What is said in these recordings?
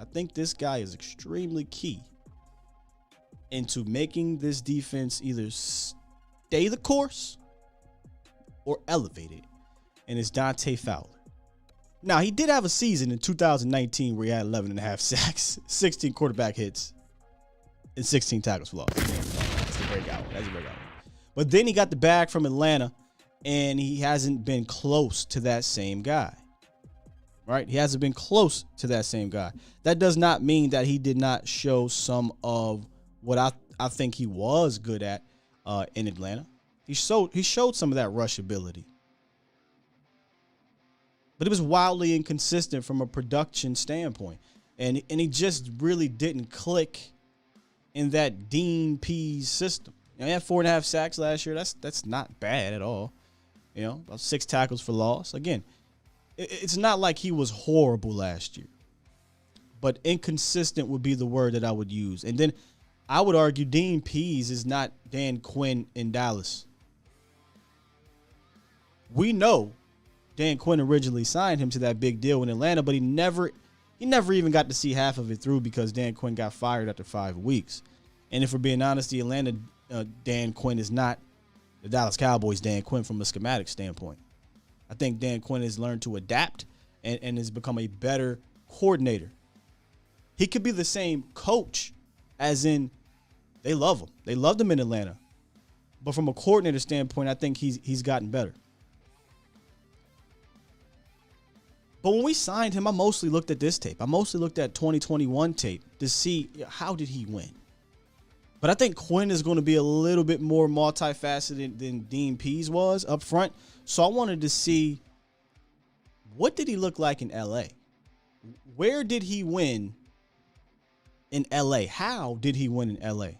I think this guy is extremely key into making this defense either stay the course or elevate it, and it's Dante Fowler. Now, he did have a season in 2019 where he had 11.5 sacks, 16 quarterback hits, and 16 tackles for loss. That's the breakout. But then he got the bag from Atlanta, and he hasn't been close to that same guy. Right? He hasn't been close to that same guy. That does not mean that he did not show some of what I think he was good at in Atlanta. He showed some of that rush ability. But it was wildly inconsistent from a production standpoint. And he just really didn't click in that Dean Pease system. You know, he had 4.5 sacks last year. That's not bad at all. You know, about 6 tackles for loss. Again, it's not like he was horrible last year. But inconsistent would be the word that I would use. And then I would argue Dean Pease is not Dan Quinn in Dallas. We know Dan Quinn originally signed him to that big deal in Atlanta, but he never even got to see half of it through because Dan Quinn got fired after 5 weeks. And if we're being honest, the Atlanta Dan Quinn is not the Dallas Cowboys Dan Quinn from a schematic standpoint. I think Dan Quinn has learned to adapt and has become a better coordinator. He could be the same coach, as in they love him. They loved him in Atlanta. But from a coordinator standpoint, I think he's gotten better. But when we signed him, I mostly looked at this tape. I mostly looked at 2021 tape to see how did he win. But I think Quinn is going to be a little bit more multifaceted than Dean Pease was up front. So I wanted to see, what did he look like in L.A.? Where did he win in L.A.? How did he win in L.A.?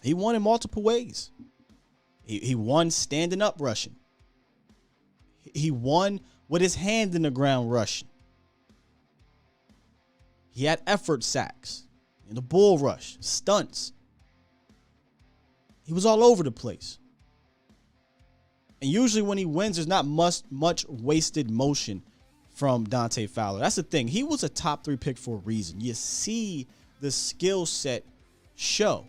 He won in multiple ways. He won standing up rushing. He won with his hand in the ground rushing. He had effort sacks in the bull rush, stunts. He was all over the place. And usually when he wins, there's not much wasted motion from Dante Fowler. That's the thing. He was a top 3 pick for a reason. You see the skill set show.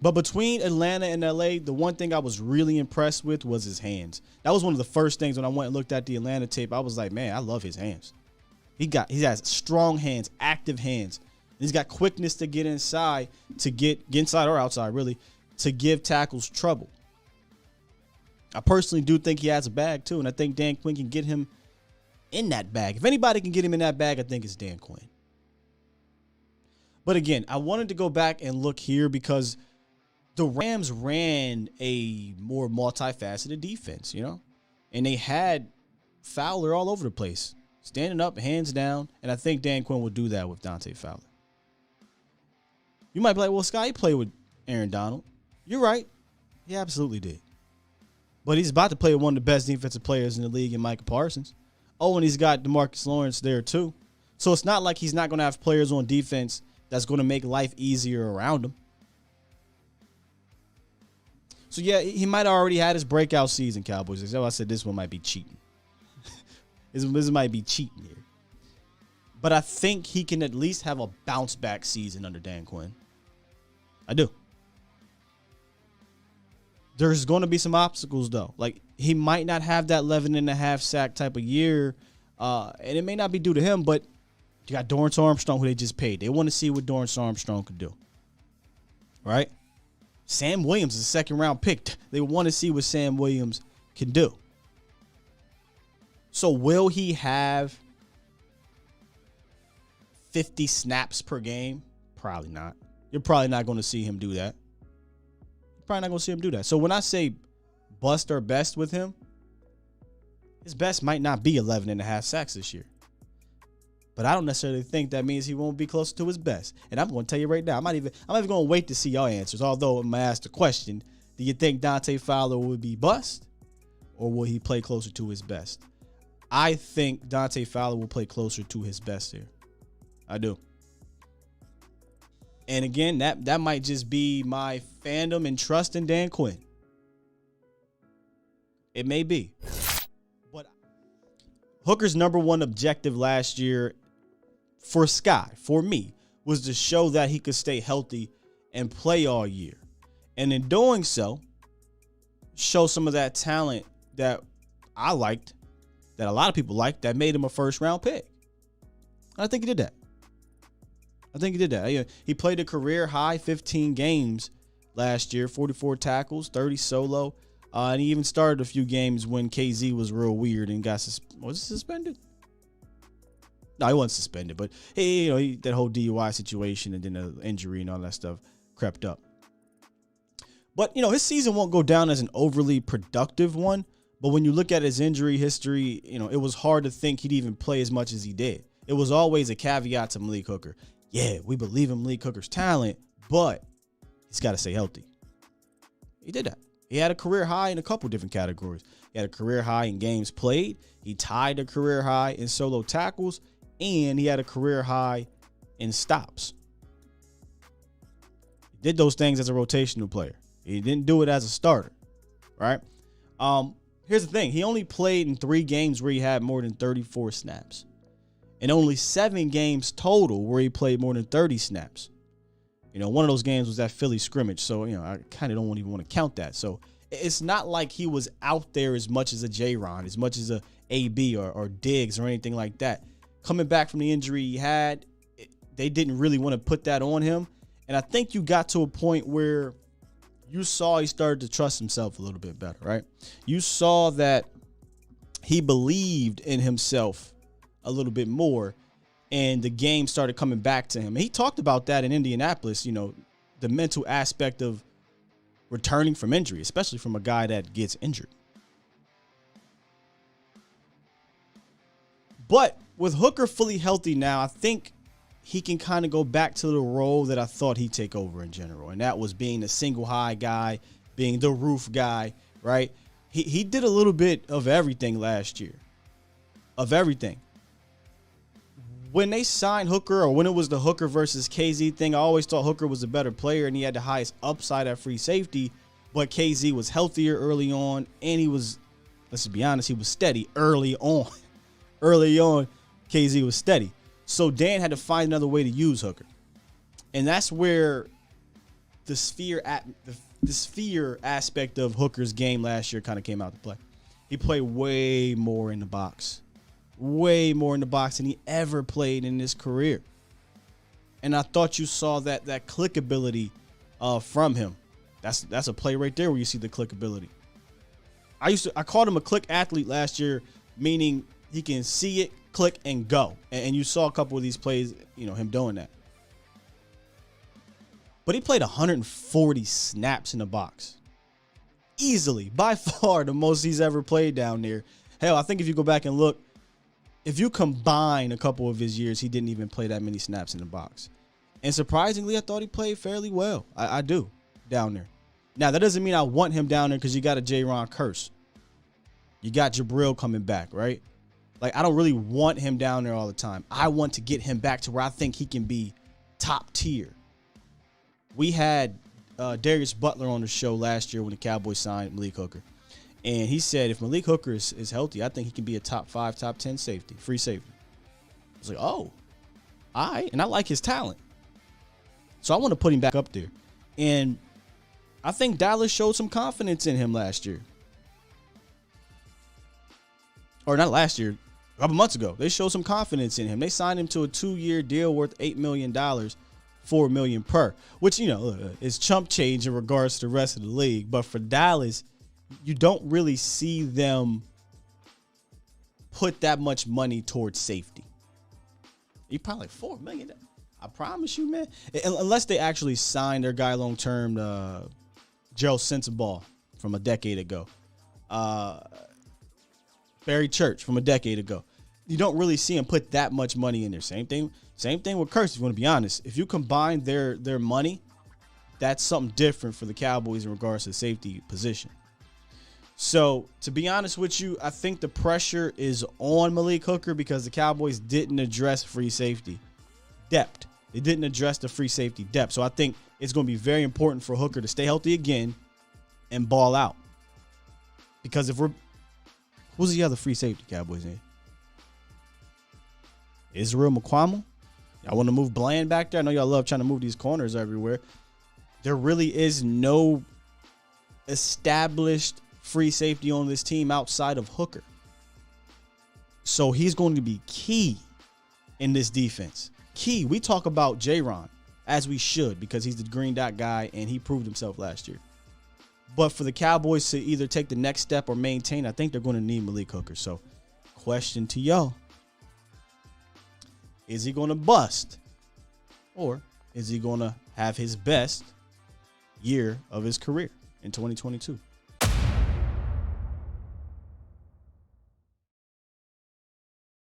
But between Atlanta and LA, the one thing I was really impressed with was his hands. That was one of the first things when I went and looked at the Atlanta tape. I was like, man, I love his hands. He has strong hands, active hands. And he's got quickness to get inside, to get inside or outside, really, to give tackles trouble. I personally do think he has a bag, too, and I think Dan Quinn can get him in that bag. If anybody can get him in that bag, I think it's Dan Quinn. But again, I wanted to go back and look here because the Rams ran a more multifaceted defense, you know, and they had Fowler all over the place, standing up, hands down, and I think Dan Quinn will do that with Dante Fowler. You might be like, well, Sky played with Aaron Donald. You're right. He absolutely did. But he's about to play with one of the best defensive players in the league in Micah Parsons. Oh, and he's got DeMarcus Lawrence there too. So it's not like he's not going to have players on defense that's going to make life easier around him. So, yeah, he might have already had his breakout season, Cowboys. That's why I said this one might be cheating. This might be cheating here. But I think he can at least have a bounce-back season under Dan Quinn. I do. There's going to be some obstacles, though. Like, he might not have that 11.5 sack type of year, and it may not be due to him, but you got Dorrance Armstrong, who they just paid. They want to see what Dorrance Armstrong could do. Right? Sam Williams is a second-round pick. They want to see what Sam Williams can do. So will he have 50 snaps per game? Probably not. You're probably not going to see him do that. You're probably not going to see him do that. So when I say bust or best with him, his best might not be 11.5 sacks this year. But I don't necessarily think that means he won't be closer to his best. And I'm going to tell you right now, I'm not even going to wait to see your answers. Although I'm going to ask the question, do you think Dante Fowler will be bust or will he play closer to his best? I think Dante Fowler will play closer to his best here. I do. And again, that might just be my fandom and trust in Dan Quinn. It may be. But Hooker's number one objective last year for Sky, for me, was to show that he could stay healthy and play all year. And in doing so, show some of that talent that I liked, that a lot of people liked, that made him a first-round pick. And I think he did that. He played a career-high 15 games last year, 44 tackles, 30 solo. And he even started a few games when KZ was real weird and got was he suspended? No, he wasn't suspended, but that whole DUI situation and then the injury and all that stuff crept up. But, his season won't go down as an overly productive one. But when you look at his injury history, it was hard to think he'd even play as much as he did. It was always a caveat to Malik Hooker. Yeah, we believe in Malik Hooker's talent, but he's got to stay healthy. He did that. He had a career high in a couple different categories. He had a career high in games played. He tied a career high in solo tackles, and he had a career high in stops. He did those things as a rotational player. He didn't do it as a starter, right? Here's the thing. He only played in 3 games where he had more than 34 snaps, and only 7 games total where he played more than 30 snaps. One of those games was that Philly scrimmage, so, I kind of don't even want to count that. So it's not like he was out there as much as a J-Ron, as much as a AB or Diggs or anything like that. Coming back from the injury he had, they didn't really want to put that on him. And I think you got to a point where you saw he started to trust himself a little bit better, right? You saw that he believed in himself a little bit more, and the game started coming back to him. And he talked about that in Indianapolis, the mental aspect of returning from injury, especially from a guy that gets injured. But with Hooker fully healthy now, I think he can kind of go back to the role that I thought he'd take over in general. And that was being the single high guy, being the roof guy, right? He did a little bit of everything last year. Of everything. When they signed Hooker, or when it was the Hooker versus KZ thing, I always thought Hooker was a better player and he had the highest upside at free safety. But KZ was healthier early on, and he was, let's be honest, he was steady early on. Early on, KZ was steady. So Dan had to find another way to use Hooker. And that's where the sphere aspect of Hooker's game last year kind of came out to play. He played way more in the box. Way more in the box than he ever played in his career. And I thought you saw that clickability from him. That's a play right there where you see the clickability. I called him a click athlete last year, meaning he can see it, click, and go. And you saw a couple of these plays, him doing that. But he played 140 snaps in the box. Easily, by far, the most he's ever played down there. Hell, I think if you go back and look, if you combine a couple of his years, he didn't even play that many snaps in the box. And surprisingly, I thought he played fairly well. I do, down there. Now, that doesn't mean I want him down there because you got a J-Ron curse. You got Jabril coming back, right? Like, I don't really want him down there all the time. I want to get him back to where I think he can be top tier. We had Darius Butler on the show last year when the Cowboys signed Malik Hooker. And he said if Malik Hooker is healthy, I think he can be a top 5, top 10 safety, free safety. I was like, oh, all right. And I like his talent. So I want to put him back up there. And I think Dallas showed some confidence in him last year. Or not last year, a couple months ago. They showed some confidence in him. They signed him to a 2-year deal worth $8 million, $4 million per, which, is chump change in regards to the rest of the league. But for Dallas, you don't really see them put that much money towards safety. You probably like $4 million. I promise you, man. Unless they actually sign their guy long-term, Gerald Sensabaugh from a decade ago. Barry Church from a decade ago. You don't really see him put that much money in there. Same thing with Curse, if you want to be honest. If you combine their money, that's something different for the Cowboys in regards to the safety position. So, to be honest with you, I think the pressure is on Malik Hooker because the Cowboys didn't address free safety depth. They didn't address the free safety depth. So, I think it's going to be very important for Hooker to stay healthy again and ball out. Because who's the other free safety Cowboys in? Israel Mukuamu. Y'all want to move Bland back there? I know y'all love trying to move these corners everywhere. There really is no established free safety on this team outside of Hooker. So he's going to be key in this defense. Key. We talk about J-Ron, as we should, because he's the green dot guy and he proved himself last year. But for the Cowboys to either take the next step or maintain, I think they're going to need Malik Hooker. So question to y'all. Is he going to bust? Or is he going to have his best year of his career in 2022?